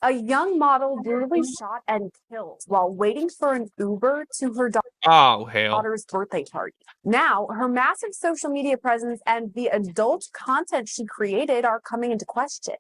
A young model brutally shot and killed while waiting for an Uber to her Oh, hell. daughter's birthday party. Now, her massive social media presence and the adult content she created are coming into question.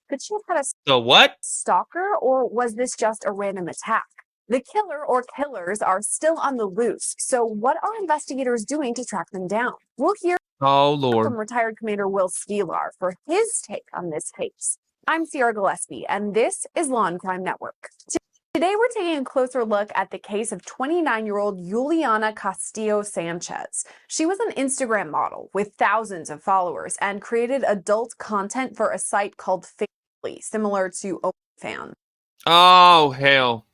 Could she have had a The what? stalker, or was this just a random attack? The killer or killers are still on the loose. So, what are investigators doing to track them down? We'll hear Oh, from Lord. retired Commander Will Skelar for his take on this case. I'm Sierra Gillespie, and this is Law and Crime Network. Today, we're taking a closer look at the case of 29-year-old Juliana Castillo Sanchez. She was an Instagram model with thousands of followers and created adult content for a site called Family, similar to OnlyFans. Oh, hell.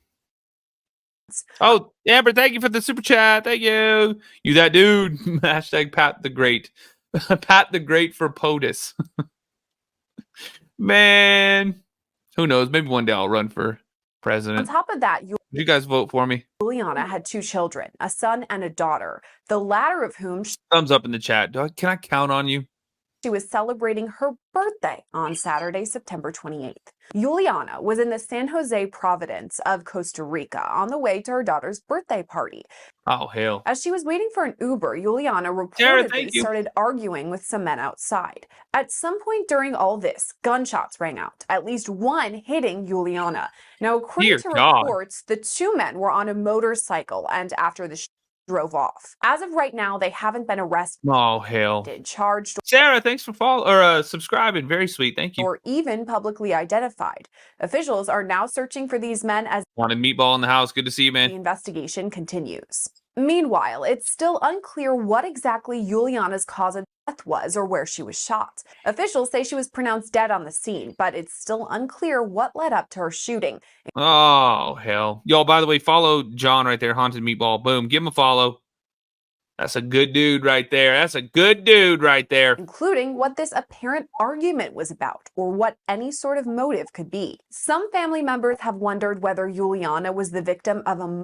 Oh, Amber, thank you for the super chat. Thank you. You that dude. Hashtag Pat the Great. Pat the Great for POTUS. Man. Who knows? Maybe one day I'll run for president. On top of that, You guys vote for me. Juliana had two children, a son and a daughter, the latter of whom Thumbs up in the chat. Can I count on you? she was celebrating her birthday on Saturday, September 28th. Juliana was in the San Jose province of Costa Rica on the way to her daughter's birthday party. Oh, hell. As she was waiting for an Uber, Juliana Sarah, reportedly thank you. started arguing with some men outside. At some point during all this, gunshots rang out, at least one hitting Juliana. Now, according Dear to God. reports, the two men were on a motorcycle, and after the drove off. As of right now, they haven't been arrested, Oh, hell. charged, Sarah, thanks for subscribing. Very sweet. Thank you. or even publicly identified. Officials are now searching for these men as Wanted meatball in the house. Good to see you, the man. investigation continues. Meanwhile, it's still unclear what exactly Juliana's cause of death was or where she was shot. Officials say she was pronounced dead on the scene, but it's still unclear what led up to her shooting. Oh, hell. Y'all, by the way, follow John right there, Haunted Meatball. Boom. Give him a follow. That's a good dude right there. That's a good dude right there. Including what this apparent argument was about, or what any sort of motive could be. Some family members have wondered whether Juliana was the victim of a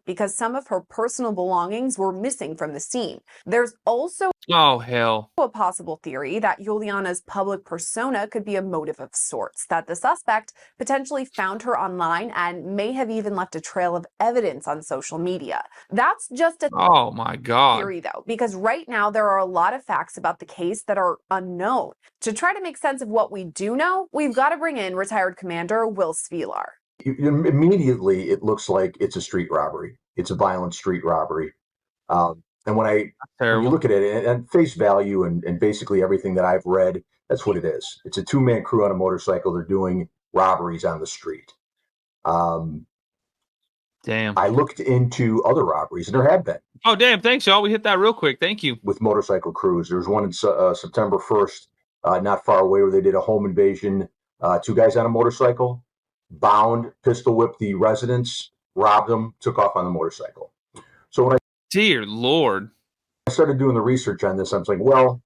because some of her personal belongings were missing from the scene. There's also Oh, hell. a possible theory that Juliana's public persona could be a motive of sorts, that the suspect potentially found her online and may have even left a trail of evidence on social media. That's just a Oh, my God. theory, though, because right now there are a lot of facts about the case that are unknown. To try to make sense of what we do know, we've got to bring in retired Commander Will Skelar. Immediately, it looks like it's a street robbery. It's a violent street robbery. And when you look at it at face value and basically everything that I've read, that's what it is. It's a two-man crew on a motorcycle. They're doing robberies on the street. Damn. I looked into other robberies, and there have been. Oh, damn. Thanks, y'all. We hit that real quick. Thank you. With motorcycle crews. There was one in September 1st, not far away, where they did a home invasion. Two guys on a motorcycle, bound, pistol whipped the residents, robbed them, took off on the motorcycle. So when Dear Lord. I started doing the research on this, I was like, well,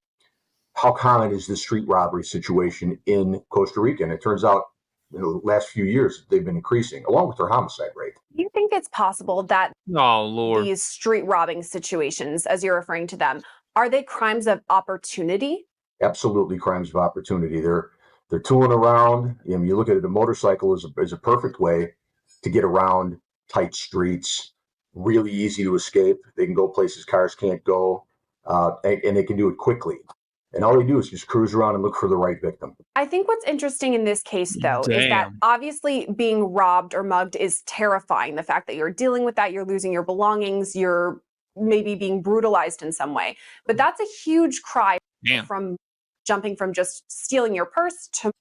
how common is this street robbery situation in Costa Rica? And it turns out in the last few years, they've been increasing, along with their homicide rate. Do you think it's possible that these street robbing situations, as you're referring to them, are they crimes of opportunity? Absolutely crimes of opportunity. They're tooling around. You look at it, a motorcycle is a perfect way to get around tight streets, really easy to escape. They can go places cars can't go, and they can do it quickly. And all they do is just cruise around and look for the right victim. I think what's interesting in this case, though, is that obviously being robbed or mugged is terrifying. The fact that you're dealing with that, you're losing your belongings, you're maybe being brutalized in some way. But that's a huge cry from jumping from just stealing your purse to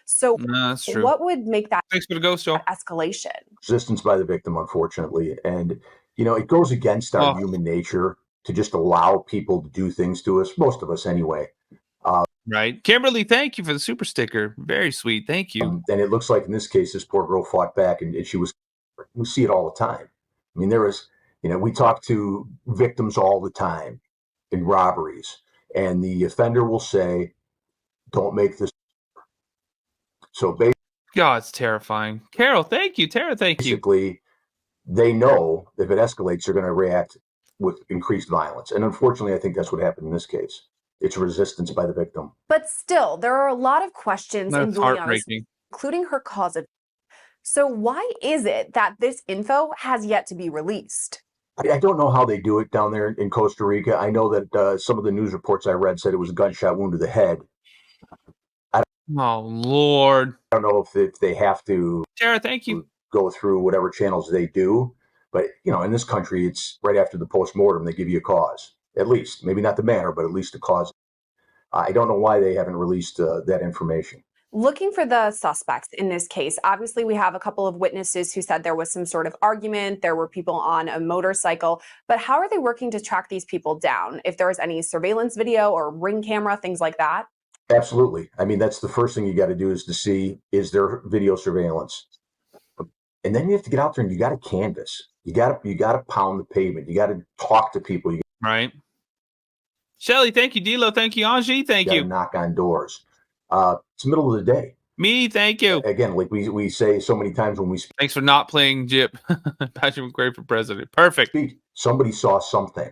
so that's true. What would make that escalation? Resistance by the victim, unfortunately. And, it goes against our human nature to just allow people to do things to us, most of us anyway. Right. Kimberly, thank you for the super sticker. Very sweet. Thank you. And it looks like in this case, this poor girl fought back and we see it all the time. I mean, we talk to victims all the time in robberies, and the offender will say, don't make this. So basically, God, it's terrifying. Carol, thank you. Tara, thank you. Basically, they know if it escalates, they're going to react with increased violence. And unfortunately, I think that's what happened in this case. It's resistance by the victim. But still, there are a lot of questions in Juliana's, including her cause of So why is it that this info has yet to be released? I don't know how they do it down there in Costa Rica. I know that some of the news reports I read said it was a gunshot wound to the head. Oh, Lord. I don't know if they have to Tara, thank you. go through whatever channels they do. But, in this country, it's right after the postmortem, they give you a cause. At least. Maybe not the manner, but at least a cause. I don't know why they haven't released that information. Looking for the suspects in this case, obviously we have a couple of witnesses who said there was some sort of argument, there were people on a motorcycle, but how are they working to track these people down? If there was any surveillance video or ring camera, things like that? Absolutely. I mean, that's the first thing you got to do is to see, is there video surveillance? And then you have to get out there and you got to canvass. You got to pound the pavement. You got to talk to people. Right. Shelly, thank you. Dilo, thank you. Angie, thank you. Knock on doors. It's the middle of the day. Me, thank you. Again, like we say so many times when we speak. Thanks for not playing Jip. Patrick McGray for president. Perfect. Somebody saw something.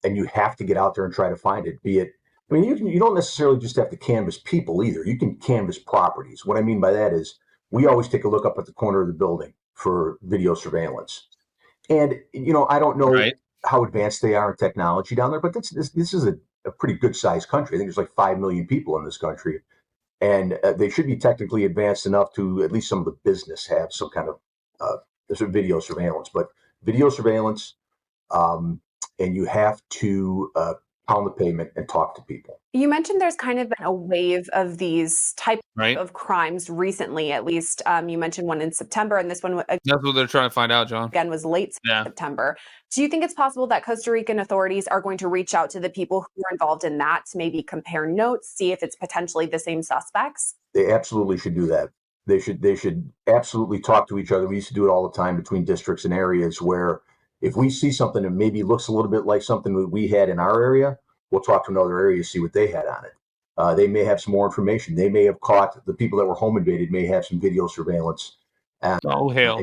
And you have to get out there and try to find it. Be it, I mean, you don't necessarily just have to canvass people either. You can canvass properties. What I mean by that is we always take a look up at the corner of the building for video surveillance. And, I don't know how advanced they are in technology down there, but this is a pretty good sized country. I think there's like 5 million people in this country. And they should be technically advanced enough to at least some of the business have some kind of video surveillance. But video surveillance, and you have to pound the pavement and talk to people. You mentioned there's kind of been a wave of these type of crimes recently, at least. You mentioned one in September, and this one that's what they're trying to find out, John. Again, was late September. Do you think it's possible that Costa Rican authorities are going to reach out to the people who are involved in that to maybe compare notes, see if it's potentially the same suspects? They absolutely should do that. They should absolutely talk to each other. We used to do it all the time between districts and areas where if we see something that maybe looks a little bit like something that we had in our area, we'll talk to another area, see what they had on it. They may have some more information. They may have caught the people that were home invaded, may have some video surveillance. And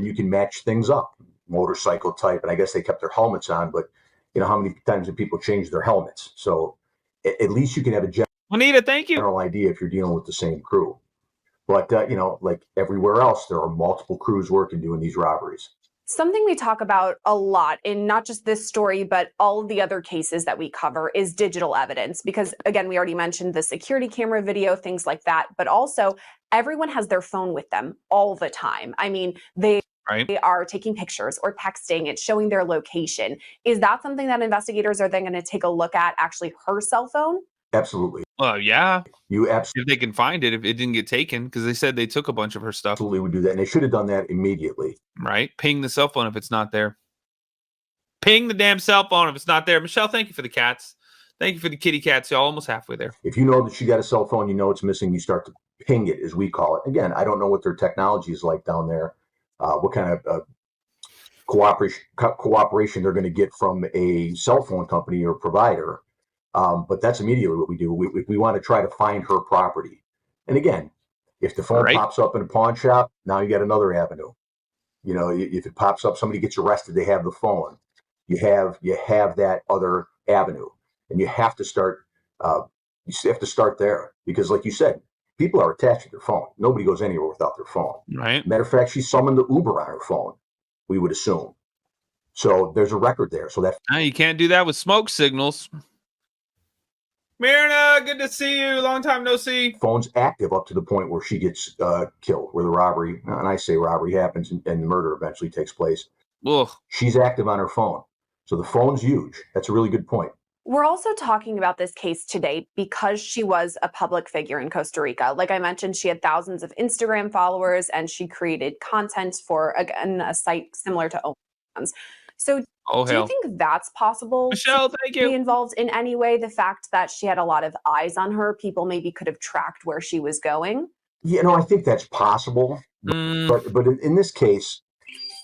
you can match things up, motorcycle type. And I guess they kept their helmets on, but how many times do people change their helmets? So at least you can have a Juanita, thank you. general idea if you're dealing with the same crew. But, like everywhere else, there are multiple crews working doing these robberies. Something we talk about a lot in not just this story, but all of the other cases that we cover is digital evidence. Because again, we already mentioned the security camera video, things like that, but also everyone has their phone with them all the time. I mean, they are taking pictures or texting, it's showing their location. Is that something that investigators are then going to take a look at, actually her cell phone? Absolutely. Yeah. You absolutely. If they can find it, if it didn't get taken, because they said they took a bunch of her stuff. Absolutely would do that. And they should have done that immediately. Right. Ping the cell phone if it's not there. Ping the damn cell phone if it's not there. Michelle, thank you for the cats. Thank you for the kitty cats. Y'all almost halfway there. If you know that she got a cell phone, it's missing, you start to ping it, as we call it. Again, I don't know what their technology is like down there, what kind of cooperation they're going to get from a cell phone company or provider. But that's immediately what we do. We want to try to find her property. And again, if the phone pops up in a pawn shop, now you got another avenue. If it pops up, somebody gets arrested, they have the phone. You have that other avenue, and you have to start. You have to start there because, like you said, people are attached to their phone. Nobody goes anywhere without their phone. Right. Matter of fact, she summoned the Uber on her phone. We would assume. So there's a record there. So that you can't do that with smoke signals. Myrna, good to see you. Long time no see. Phone's active up to the point where she gets killed, where the robbery, and I say robbery happens and the murder eventually takes place. Ugh. She's active on her phone. So the phone's huge. That's a really good point. We're also talking about this case today because she was a public figure in Costa Rica. Like I mentioned, she had thousands of Instagram followers and she created content for, again, a site similar to OnlyFans. So do you think that's possible? Michelle, thank you. Be involved in any way? The fact that she had a lot of eyes on her, people maybe could have tracked where she was going? I think that's possible. But in this case,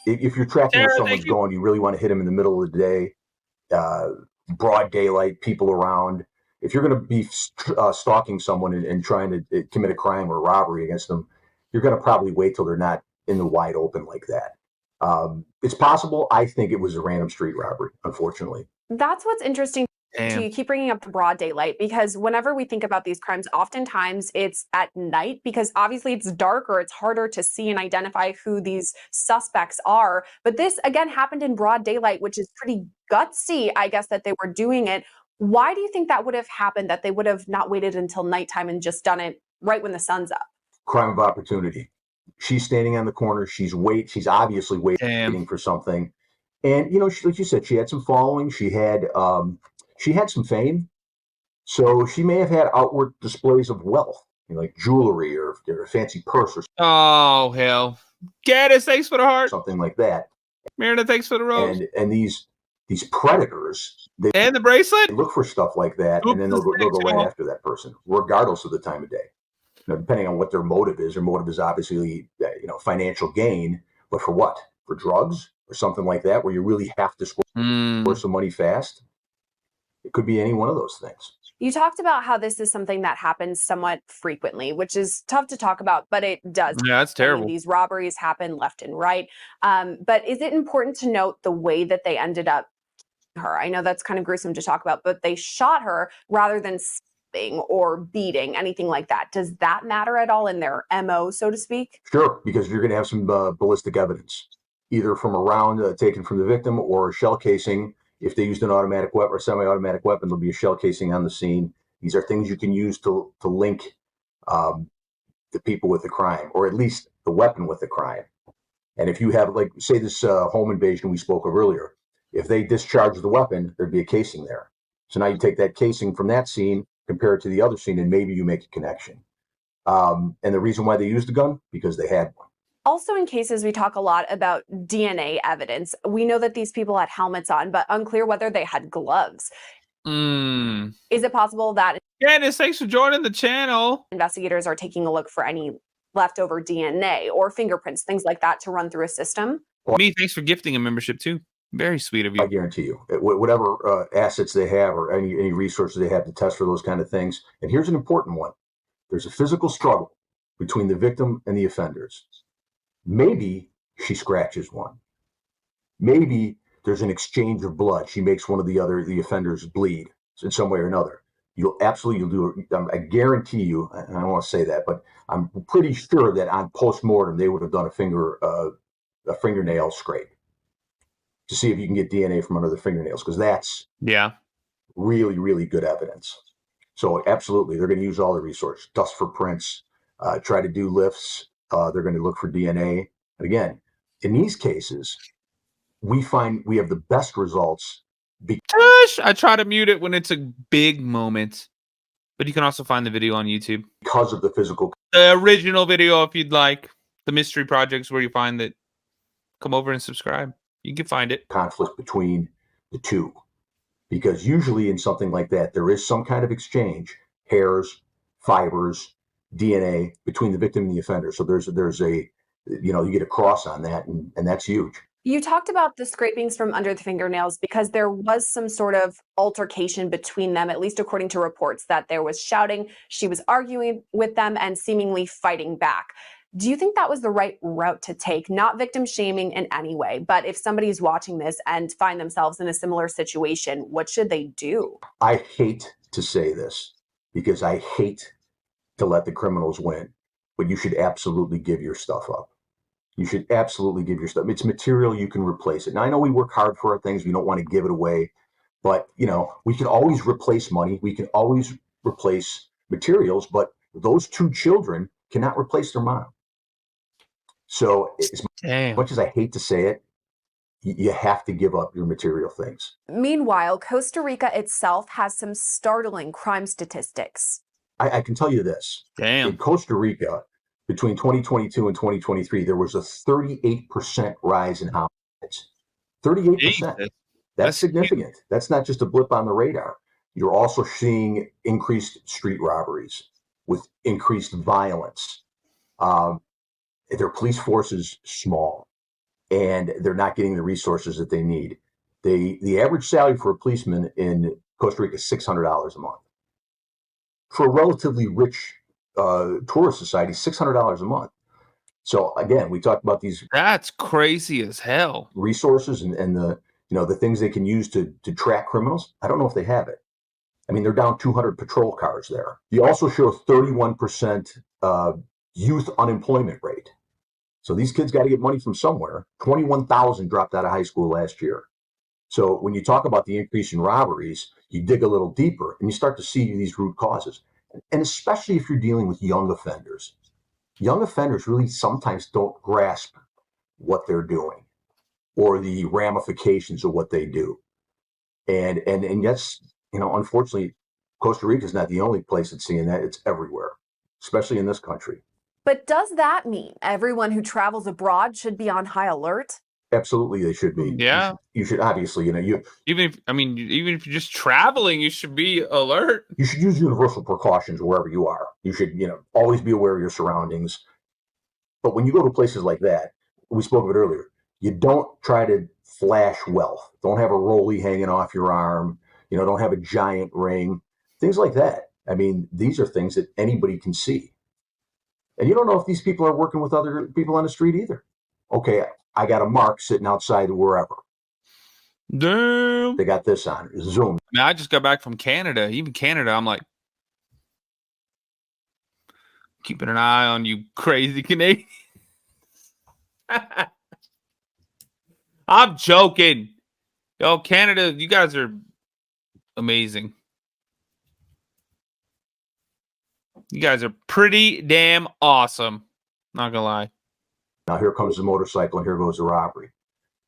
if you're tracking where someone's going, you really want to hit them in the middle of the day, broad daylight, people around. If you're going to be stalking someone and trying to commit a crime or a robbery against them, you're going to probably wait till they're not in the wide open like that. It's possible. I think it was a random street robbery, unfortunately. That's what's interesting Damn. you keep bringing up the broad daylight because whenever we think about these crimes, oftentimes it's at night because obviously it's darker, it's harder to see and identify who these suspects are. But this again happened in broad daylight, which is pretty gutsy, I guess, that they were doing it. Why do you think that would have happened, that they would have not waited until nighttime and just done it right when the sun's up? Crime of opportunity. She's standing on the corner. She's obviously waiting Damn. for something. And, you know, like you said, she had some following. She had some fame. So she may have had outward displays of wealth, you know, like jewelry or a fancy purse or Oh, hell. Gaddis, thanks for the heart. something like that. Meredith, thanks for the rose. And these predators, And the bracelet? they look for stuff like that, and then they'll go right after that person, regardless of the time of day. You know, depending on what their motive is. Their motive is obviously, you know, financial gain, but for what? For drugs or something like that, where you really have to score some money fast. It could be any one of those things. You talked about how this is something that happens somewhat frequently, which is tough to talk about, but it does. Yeah, that's terrible. These robberies happen left and right. But is it important to note the way that they ended up her? I know that's kind of gruesome to talk about, but they shot her rather than or beating, anything like that. Does that matter at all in their MO, so to speak? Sure, because you're going to have some ballistic evidence, either from a round taken from the victim or a shell casing. If they used an automatic weapon or semi-automatic weapon, there'll be a shell casing on the scene. These are things you can use to link the people with the crime, or at least the weapon with the crime. And if you have, like, say this home invasion we spoke of earlier, if they discharge the weapon, there'd be a casing there. So now you take that casing from that scene, compare it to the other scene, and maybe you make a connection. And the reason why they used the gun, because they had one. Also, in cases, we talk a lot about DNA evidence. We know that these people had helmets on, but unclear whether they had gloves. Is it possible that Candace, thanks for joining the channel. Investigators are taking a look for any leftover DNA or fingerprints, things like that, to run through a system? Me, thanks for gifting a membership too. Very sweet of you. I guarantee you, whatever assets they have or any resources they have to test for those kind of things. And here's an important one. There's a physical struggle between the victim and the offenders. Maybe she scratches one. Maybe there's an exchange of blood. She makes one of the offenders bleed in some way or another. You'll do it. I guarantee you, and I don't want to say that, but I'm pretty sure that on post-mortem, they would have done a fingernail scrape to see if you can get DNA from under the fingernails, because that's really, really good evidence. So absolutely, they're going to use all the resources, dust for prints, try to do lifts. They're going to look for DNA. And again, in these cases, we find we have the best results. I try to mute it when it's a big moment, but you can also find the video on YouTube. Because of the physical. The original video, if you'd like. The mystery projects where you find that. Come over and subscribe. You can find it. Conflict between the two. Because usually in something like that, there is some kind of exchange, hairs, fibers, DNA between the victim and the offender. So there's a, you get a cross on that, and that's huge. You talked about the scrapings from under the fingernails because there was some sort of altercation between them, at least according to reports, that there was shouting, she was arguing with them and seemingly fighting back. Do you think that was the right route to take? Not victim shaming in any way, but if somebody's watching this and find themselves in a similar situation, what should they do? I hate to say this because I hate to let the criminals win, but you should absolutely give your stuff up. You should absolutely give your stuff. It's material, you can replace it. Now, I know we work hard for our things. We don't want to give it away, but we can always replace money. We can always replace materials, but those two children cannot replace their mom. So as much as I hate to say it, you have to give up your material things. Meanwhile, Costa Rica itself has some startling crime statistics. I can tell you this. In Costa Rica, between 2022 and 2023, there was a 38% rise in homicides. 38%. That's significant. Huge. That's not just a blip on the radar. You're also seeing increased street robberies with increased violence. Their police force is small, and they're not getting the resources that they need. The average salary for a policeman in Costa Rica is $600 a month. For a relatively rich tourist society, $600 a month. So again, we talked about these. That's crazy as hell. Resources and the things they can use to track criminals. I don't know if they have it. I mean, they're down 200 patrol cars there. You also show 31% youth unemployment rate. So these kids got to get money from somewhere. 21,000 dropped out of high school last year. So when you talk about the increase in robberies, you dig a little deeper and you start to see these root causes. And especially if you're dealing with young offenders. Young offenders really sometimes don't grasp what they're doing or the ramifications of what they do. And yes, unfortunately, Costa Rica is not the only place that's seeing that. It's everywhere, especially in this country. But does that mean everyone who travels abroad should be on high alert? Absolutely, they should be. Yeah. You should obviously, even if you're just traveling, you should be alert. You should use universal precautions wherever you are. You should, always be aware of your surroundings. But when you go to places like that, we spoke of it earlier, you don't try to flash wealth. Don't have a rollie hanging off your arm. Don't have a giant ring, things like that. I mean, these are things that anybody can see. And you don't know if these people are working with other people on the street either. Okay, I got a mark sitting outside wherever. Damn. They got this on. Zoom. I mean, I just got back from Canada. Even Canada, I'm like, keeping an eye on you crazy Canadians. I'm joking. Yo, Canada, you guys are amazing. You guys are pretty damn awesome. Not gonna lie. Now here comes the motorcycle and here goes the robbery.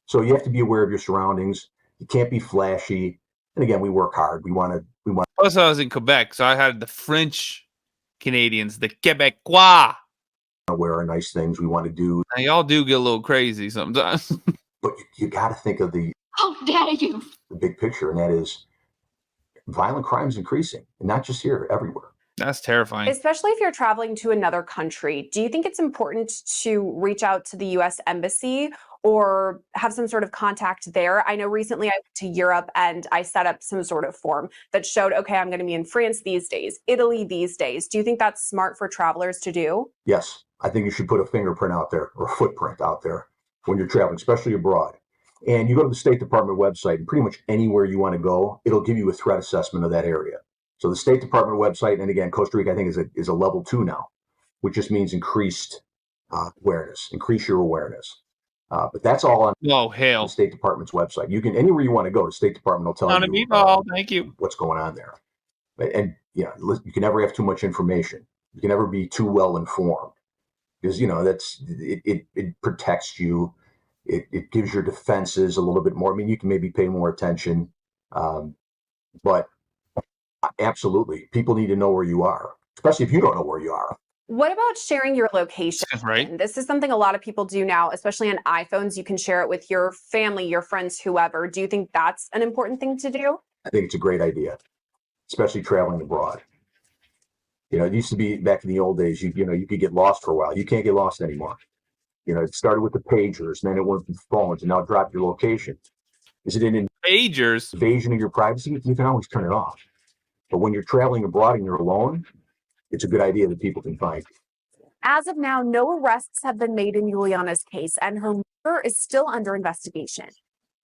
So you have to be aware of your surroundings. You can't be flashy. And again, we work hard. We want. Also, I was in Quebec, so I had the French Canadians, the Quebecois. Wear our nice things. We want to do. Now, y'all do get a little crazy sometimes. But you got to think of the. How dare you? The big picture, and that is violent crimes increasing, and not just here, everywhere. That's terrifying. Especially if you're traveling to another country, do you think it's important to reach out to the U.S. Embassy or have some sort of contact there? I know recently I went to Europe and I set up some sort of form that showed, okay, I'm going to be in France these days, Italy these days. Do you think that's smart for travelers to do? Yes, I think you should put a fingerprint out there or a footprint out there when you're traveling, especially abroad. And you go to the State Department website, and pretty much anywhere you want to go, it'll give you a threat assessment of that area. So the State Department website, and again, Costa Rica, I think, is a level 2 now, which just means increased awareness, increase your awareness. But that's all on the State Department's website. You can, anywhere you want to go, the State Department will tell you thank you. What's going on there. And you can never have too much information. You can never be too well informed because, it protects you. It gives your defenses a little bit more. I mean, you can maybe pay more attention, but absolutely, people need to know where you are, especially if you don't know where you are. What about sharing your location? Right. This is something a lot of people do now, especially on iPhones. You can share it with your family, your friends, whoever. Do you think that's an important thing to do? I think it's a great idea, especially traveling abroad. It used to be back in the old days, you could get lost for a while. You can't get lost anymore. It started with the pagers, and then it went to phones, and now it dropped your location. Is it an pagers invasion of your privacy? You can always turn it off. But when you're traveling abroad and you're alone, it's a good idea that people can find you. As of now, no arrests have been made in Juliana's case, and her murder is still under investigation.